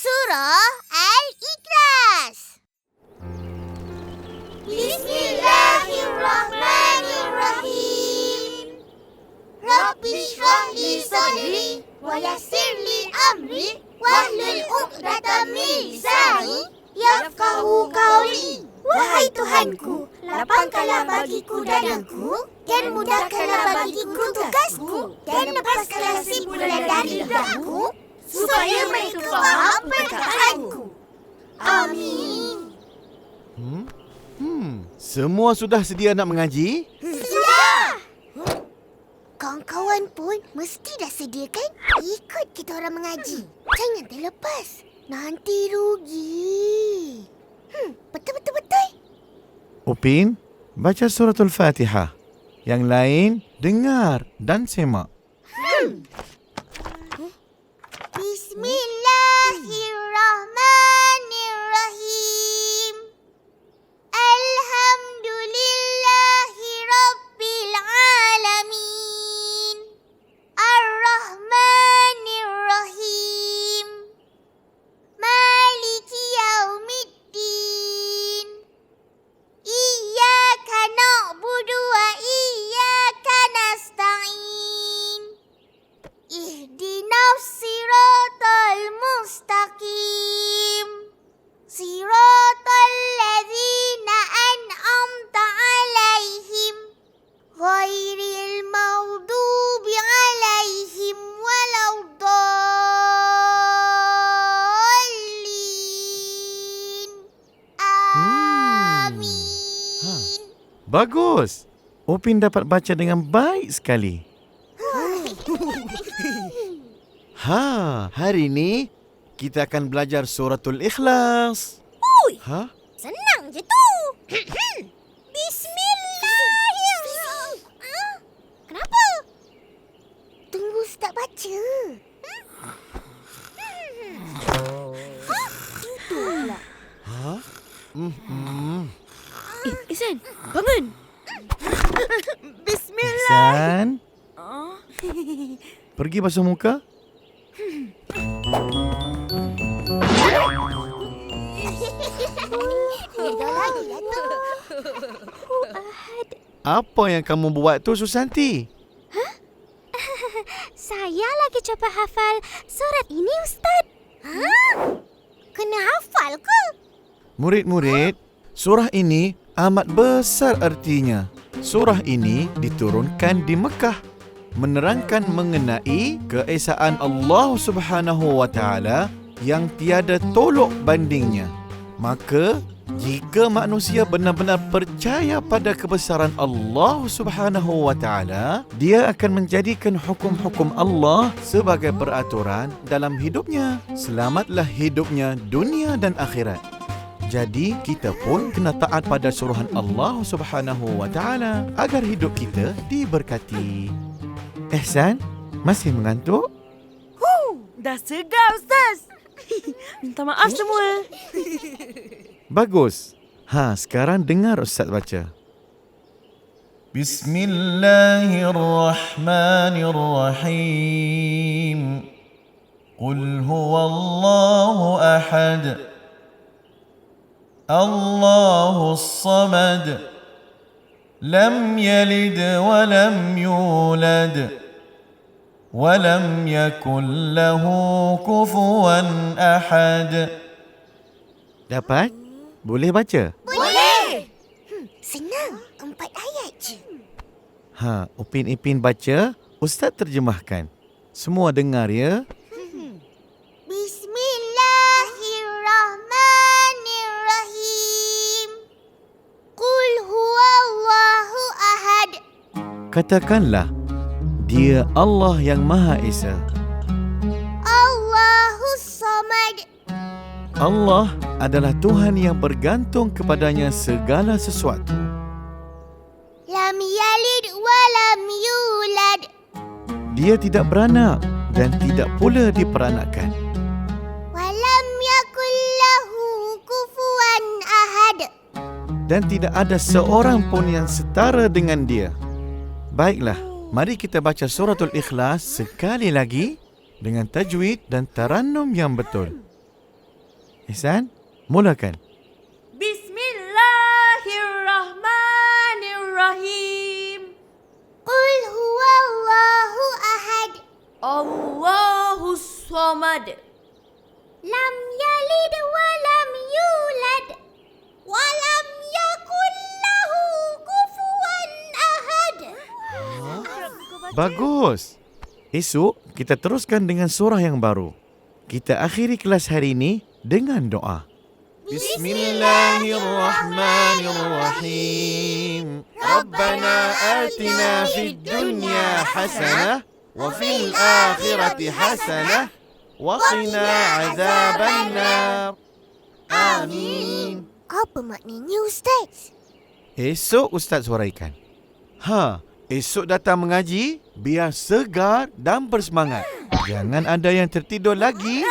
Surah Al-Ikhlas. Bismillahirrahmanirrahim. Rabbi shrah li sadri wa yassir li amri wahlul 'uqdatam min lisani yafqahu qawli. Wahai Tuhanku, lapangkanlah bagiku dadaku dan mudahkanlah bagiku tugasku dan lepaskanlah simpulan dari lidahku supaya mereka faham perkataanku. Amin. Semua sudah sedia nak mengaji? Sudah! Kawan-kawan pun mesti dah sedia kan? Ikut kita orang mengaji. Jangan terlepas. Nanti rugi. Betul-betul. Upin, baca suratul Fatihah. Yang lain, dengar dan semak. Bismillahirrahmanirrahim. Alhamdulillahi Rabbil Alamin. Ar-Rahmanir-Rahim. Maliki Yaumiddin. Iyyaka na'budu wa iyyaka nasta'in. Ihdinas siratal mustaqim. Siratal ladzina an'amta 'alaihim ghairil maghdubi 'alaihim waladdallin. Amin. Bagus. Upin dapat baca dengan baik sekali. Hari ini kita akan belajar suratul Ikhlas. Ui, senang je tu. Bismillahirrahmanirrahim. Kenapa? Tunggu Ustaz baca. Itu pula. Ihsan, bangun. Ihsan, pergi basuh muka. Apa yang kamu buat tu, Susanti? Saya lagi cuba hafal surat ini, Ustaz. Kena hafal ke? Murid-murid, surah ini amat besar artinya. Surah ini diturunkan di Mekah, menerangkan mengenai keesaan Allah Subhanahu wa taala yang tiada tolok bandingnya. Maka jika manusia benar-benar percaya pada kebesaran Allah Subhanahu wa taala, dia akan menjadikan hukum-hukum Allah sebagai peraturan dalam hidupnya. Selamatlah hidupnya dunia dan akhirat. Jadi kita pun kena taat pada suruhan Allah Subhanahu wa taala agar hidup kita diberkati. Ihsan, masih mengantuk? Dah segar, Ustaz. Minta maaf semua. Bagus. Sekarang dengar Ustaz baca. Bismillahirrahmanirrahim. Qul huwallahu ahad. Allahus samad. Lam yalid wa lam yulad. ولم يكن له كفوا أحد. Dapat? Boleh baca? Boleh. Senang. 4 ayat je. Upin Ipin baca, Ustaz terjemahkan. Semua dengar ya. Bismillahirrahmanirrahim. Qul huwallahu ahad. Katakanlah, Dia Allah yang Maha Esa. Allahus samad. Allah adalah Tuhan yang bergantung kepadanya segala sesuatu. Lam yalid wa lam yulad. Dia tidak beranak dan tidak pula diperanakkan. Wa lam yakul lahu kufuwan ahad. Dan tidak ada seorang pun yang setara dengan dia. Baiklah, mari kita baca suratul Ikhlas sekali lagi dengan tajwid dan tarannum yang betul. Ihsan, mulakan. Bismillahirrahmanirrahim. Qul huwallahu ahad. Allahus samad. Lam yalid wa lam yulad. Wa lam yakul lahu kufuwan ahad. Bagus. Esok kita teruskan dengan surah yang baru. Kita akhiri kelas hari ini dengan doa. Bismillahirrahmanirrahim. Rabbana atina fid dunya hasanah wa fil akhirati hasanah wa qina azabannar. Amin. Apa maknanya, Ustaz? Esok Ustaz huraikan. Esok datang mengaji biar segar dan bersemangat. Jangan ada yang tertidur lagi.